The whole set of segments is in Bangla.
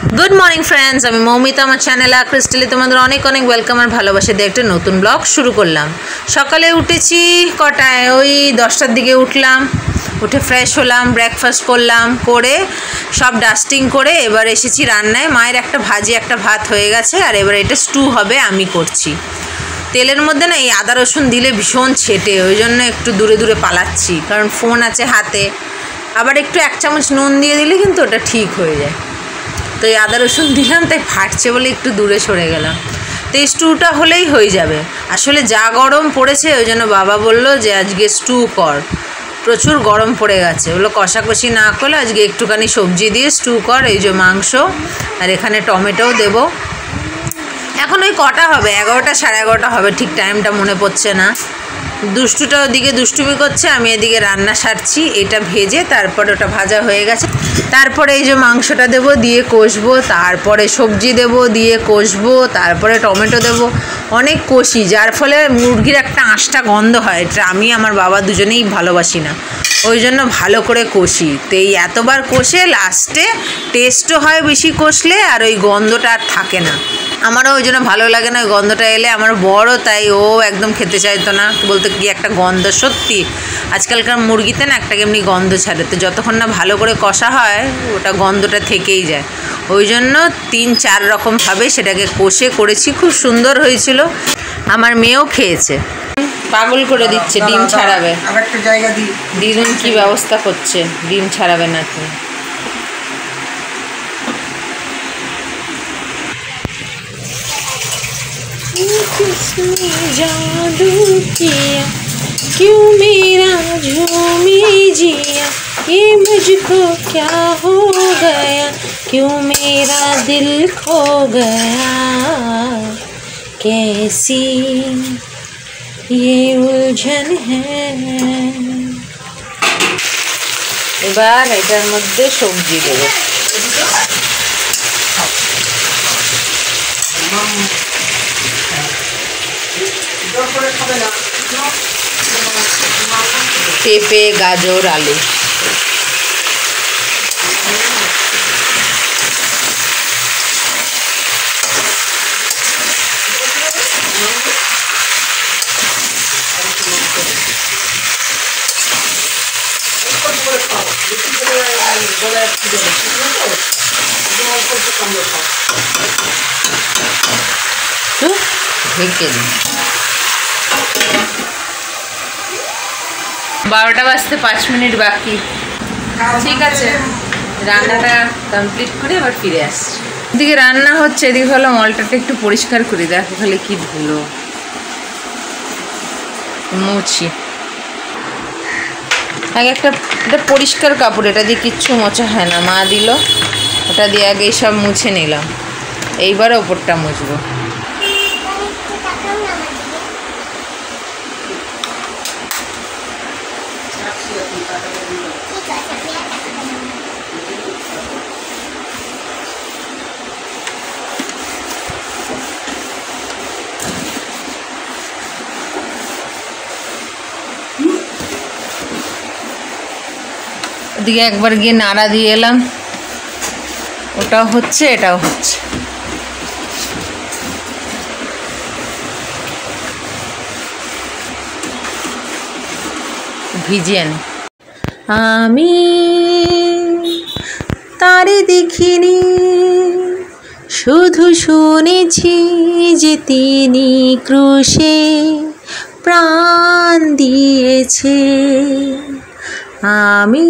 গুড মর্নিং ফ্রেন্ডস, আমি মৌমিতা। আমার চ্যানেলে ক্রিস্টালে তোমাদের অনেক অনেক ওয়েলকাম আর ভালোবাসা দিয়ে একটা নতুন ব্লগ শুরু করলাম। সকালে উঠেছি কটায়, ওই 10টার দিকে উঠলাম। উঠে ফ্রেশ হলাম, ব্রেকফাস্ট করলাম, করে সব ডাস্টিং করে এবার এসেছি রান্নায়। মায়ের একটা ভাজি একটা ভাত হয়ে গেছে, আর এবার এটা স্টু হবে, আমি করছি। তেলের মধ্যে না এই আদা রসুন দিলে ভীষণ ছেটে, ওই জন্য একটু দূরে দূরে পালাচ্ছি, কারণ ফোন আছে হাতে। আবার একটু 1 চামচ নুন দিয়ে দিলে কিন্তু ওটা ঠিক হয়ে যায়। তো এই আদা রসুন দিলাম, তাই ফাটছে বলে একটু দূরে সরে গেলাম। তো এই স্টুটা হলেই হয়ে যাবে। আসলে যা গরম পড়েছে, ওই জন্য বাবা বললো যে আজকে স্টু কর, প্রচুর গরম পড়ে গেছে। ওগুলো কষাকষি না করলে আজকে একটুখানি সবজি দিয়ে স্টু কর। এই যে মাংস, আর এখানে টমেটোও দেবো। এখন ওই কটা হবে, 11টা 11:30 হবে, ঠিক টাইমটা মনে পড়ছে না। দুষ্টুটা ওদিকে দুষ্টুমি করছে, আমি এদিকে রান্না সারছি। এটা ভেজে তারপরে ওটা ভাজা হয়ে গেছে, তারপরে এই যে মাংসটা দেবো, দিয়ে কষবো, তারপরে সবজি দেবো, দিয়ে কষবো, তারপরে টমেটো দেবো। অনেক কষি, যার ফলে মুরগির একটা আঁশটা গন্ধ হয়। এটা আমি আমার বাবা দুজনেই ভালোবাসি না, ওই জন্য ভালো করে কষি। তো এই এতবার কষে লাস্টে টেস্টও হয় বেশি কষলে, আর ওই গন্ধটা আর থাকে না। আমারও ওই জন্য ভালো লাগে না ওই গন্ধটা এলে। আমার বড়, তাই ও একদম খেতে চাইতো না, বলতো কি একটা গন্ধ। সত্যি আজকালকার মুরগিতে না একটা এমনি গন্ধ ছাড়ে, তো যতক্ষণ না ভালো করে কষা হয় ওটা গন্ধটা থেকেই যায়। ওই জন্য 3-4 রকমভাবে সেটাকে কষে করেছি, খুব সুন্দর হয়েছিল। আমার মেয়েও খেয়েছে, পাগল করে দিচ্ছে, ডিম ছাড়াবে। দিদুন কি ব্যবস্থা করছে, ডিম ছাড়াবে নাকি। किसने जादू किया, क्यों मेरा झूमी जिया, ये मुझको क्या हो गया, क्यों मेरा दिल खो गया, कैसी ये उलझन है। এবার এটার মধ্যে সবজি দেবো। পেঁপে, গাজর, আলু। ঢেকে দিই। 12টা বাজতে 5 মিনিট বাকি। ঠিক আছে, রান্নাটা কমপ্লিট করে আবার ফিরে আসছি। এদিকে রান্না হচ্ছে, এদিকে হলো মলটাটা একটু পরিষ্কার করি। দেখো খালি কি ধুলো, মুছি। আগে এটা পরিষ্কার কাপড়, এটা দিয়ে কিচ্ছু মোছা হয় না, মা দিল, ওটা দিয়ে আগে সব মুছে নিলাম। এইবারে ওপরটা মুছবো। ওদিকে একবার গিয়ে নাড়া দিয়ে এলাম, ওটাও হচ্ছে এটাও হচ্ছে। ভিজিয়ে নি। আমি তারে দেখিনি, শুধু শুনেছি যে তিনি ক্রুশে প্রাণ দিয়েছে। আমি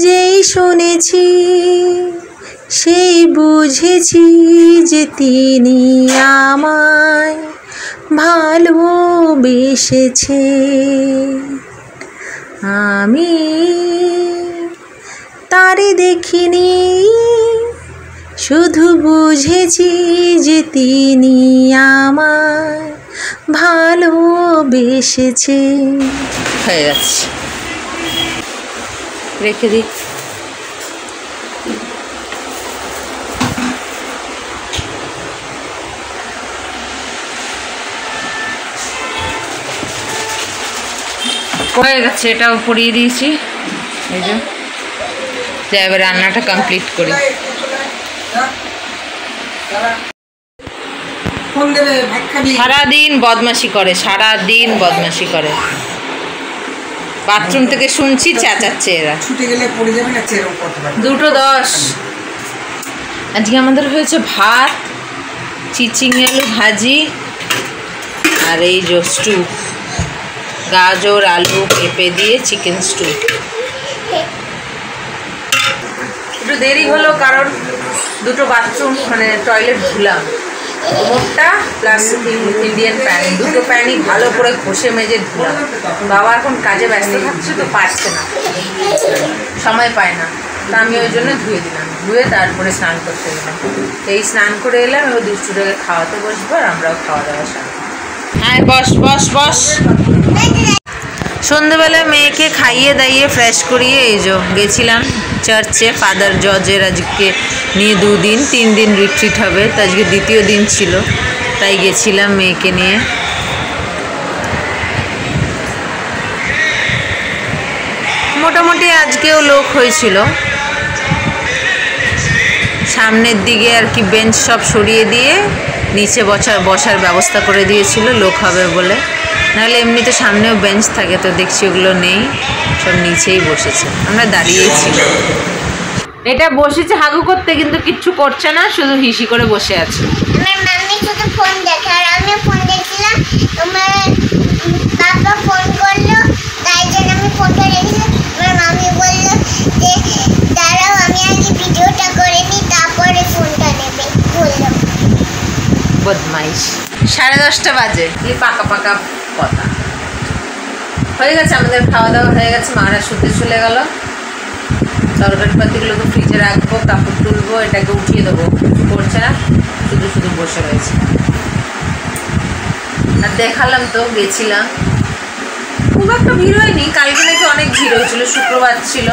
যেই শুনেছি সেই বুঝেছি যে তিনি আমায় ভালোবেসেছে। আমি তারে দেখিনি, শুধু বুঝেছি যে তিনি আমায় ভালোবেসেছে। হয়ে যাচ্ছে, রেখে দিই। হয়ে গেছে, এটাও পরিয়ে দিয়েছি। এই যে যা এবার রান্নাটা কমপ্লিট করি। সারাদিন বদমাশি করে, সারাদিন বদমাশি করে। বাথরুম থেকে শুনছি চেঁচাচ্ছে এরা। 2:10। আজকে আমাদের হয়েছে ভাত, চিচিঙ্গে আলু ভাজি, আর এই যে স্টু, গাজর আলু পেঁপে দিয়ে চিকেন স্টু। একটু দেরি হলো কারণ দুটো বাথরুম মানে টয়লেট ধুলাম, কোমরটা প্লাস ইন্ডিয়ান প্যান, দুটো প্যানই ভালো করে ঘষে মেজে ধুলাম। বাবা এখন কাজে ব্যস্ত থাকছে তো পারছে না, সময় পায় না, তা আমি ওই জন্য ধুয়ে দিলাম। ধুয়ে তারপরে স্নান করতে গেলাম। এই স্নান করে এলাম, এবার দুষ্টুটাকে খাওয়াতে বসবো আর আমরাও খাওয়া দাওয়া সারি। হ্যাঁ বস বস বস। সন্ধেবেলায় মেয়েকে খাইয়ে দাইয়ে ফ্রেশ করিয়ে এই যে গেছিলাম চার্চে। ফাদার জর্জের আজকে নিয়ে 2 দিন 3 দিন রিট্রিট হবে, তো আজকে দ্বিতীয় দিন ছিল, তাই গেছিলাম মেয়েকে নিয়ে। মোটামুটি আজকেও লোক হয়েছিল। সামনের দিকে আর কি বেঞ্চ সব সরিয়ে দিয়ে নিচে বসার ব্যবস্থা করে দিয়েছিল লোক হবে বলে, নাহলে এমনিতে সামনেও বেঞ্চ থাকে, তো দেখছি ওগুলো নেই, সব নিচেই বসেছে, আমরা দাঁড়িয়েই ছিল। এটা বসেছে হাগু করতে, কিন্তু কিচ্ছু করছে না, শুধু হিসি করে বসে আছে। আমার মাম্মি শুধু ফোন দেখে আর আমি ফোন দেখছিলাম, তোমার বাবা ফোন করলো, তাই জন্য আমি ফোনটা রেখে আমার মাম্মি বললো যে দাঁড়াও আমি আগে ভিডিওটা করে নিই তারপরে ফোনটা নেবে বললো। বদমাইশ। 10:30 বাজে, কি পাকা পাকা কথা। হয়ে গেছে আমাদের খাওয়া দাওয়া হয়ে গেছে, মারা শুতে চলে গেল। তরকারি পাতিগুলোকে ফ্রিজে রাখবো, কাপড় তুলবো, এটাকে উঠিয়ে দেবো, কিছু করছে না, শুধু শুধু বসে রয়েছে। আর দেখালাম তো গেছিলাম, খুব একটা ভিড় হয়নি, কালকে নাকি অনেক ভিড় হয়েছিল, শুক্রবার ছিল,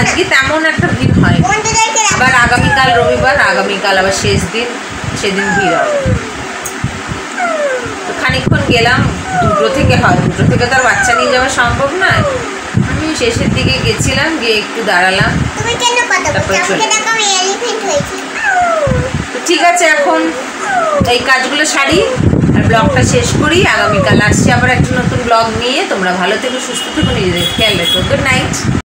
আজকে তেমন একটা ভিড় হয়নি। আবার আগামীকাল রবিবার, আগামীকাল আবার শেষ দিন, সেদিন ভিড় হবে। তো খানিকক্ষণ গেলাম, 2টো থেকে হয়, 2টো থেকে তো আর বাচ্চা নিয়ে যাওয়া সম্ভব নয়। আমি শেষের দিকে গেছিলাম, গিয়ে একটু দাঁড়ালাম, তারপরে চলে। তো ঠিক আছে, এখন এই কাজগুলো সারি আর ব্লগটা শেষ করি। আগামীকাল আসছি আবার একটা নতুন ব্লগ নিয়ে। তোমরা ভালো থেকো, সুস্থ থেকো, নিজেদের খেয়াল রেখো। Good night.